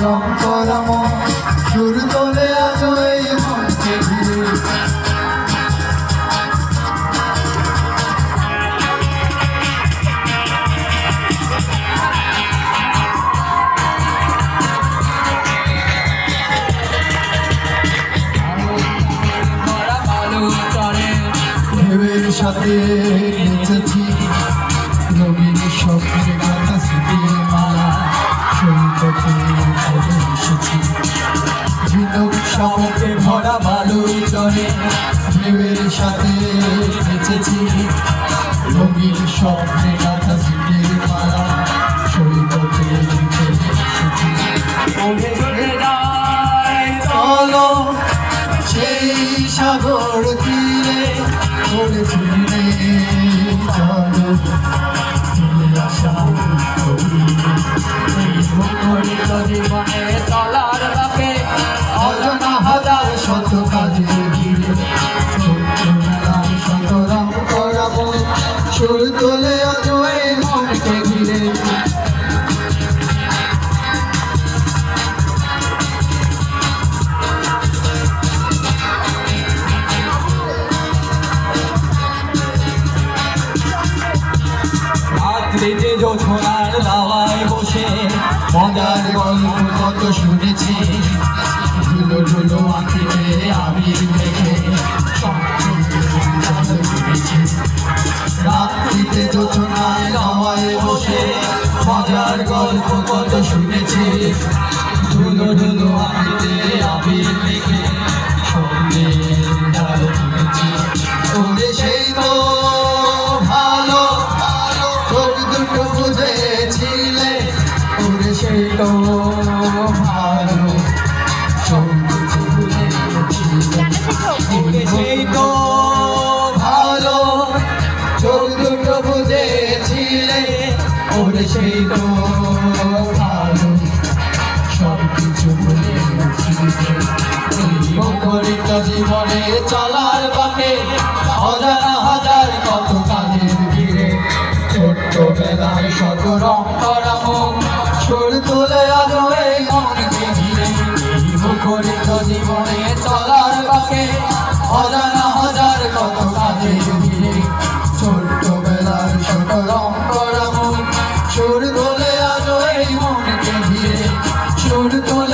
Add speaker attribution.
Speaker 1: রং করা মন সুর তোলে আজ এই মনকে ঘিরে। ঢেউয়ের সাথে নেচেছি রঙিন স্বপ্নের কথা স্মৃতির মালা সৈকতে চলে এসেছি ঝিনুক শামুকে ভরা বালুর চরে ঢেউয়ের সাথে নেচেছি রঙিন স্বপ্নের কথা স্মৃতির মালা সৈকতে চলে এসেছি। চলো সেই সাগর তীরে করে ঝুলে চলো চলে আসা
Speaker 2: মুখরিত জীবনে চলার বাকে
Speaker 1: অজানা হাজার শত কাজে ঘিরে ছোট্টবেলার শত রং করাবো সুর তোলে আজ এই মনকে ঘিরে।
Speaker 2: রাত্রিতে জোছনার দাওয়ায় বসে
Speaker 1: মজার গল্প কত শুনেছি ধুলো ধুলো আঁকিতে আবির মেখে রাত্রিতে জোছনায় দাওয়ায় বসে মজার গল্প কত শুনেছি ধুলো ধুলো আঁকিতে আবির মেখে সঙ্গে আলো তুলেছি। ওরে সেই তো ভালো চোখ দুটো বুঝেছিলে ওরে সেই তো ভালো চোখ দুটো বুঝেছিলে
Speaker 2: সেই তো
Speaker 1: ভালো চোখ দুটো বুঝেছিলে ওরে সেই তো ভালো সব কিছু বুঝেছিলে। মুখরিত জীবনে চলার বাকে অজানা হাজার কত কাজের ভিড়ে ছোট্টবেলায় শত রং করা মুখ সুর তোলে আজ এই মনকে ঘিরে। মুখরিত জীবনে চলার বাকে অজানা হাজার কত কাজের ভিড়ে ছোট্টবেলায় শত রং করা মুখ সুর তোলে আজ এই মনকে ঘিরে সুর তোলে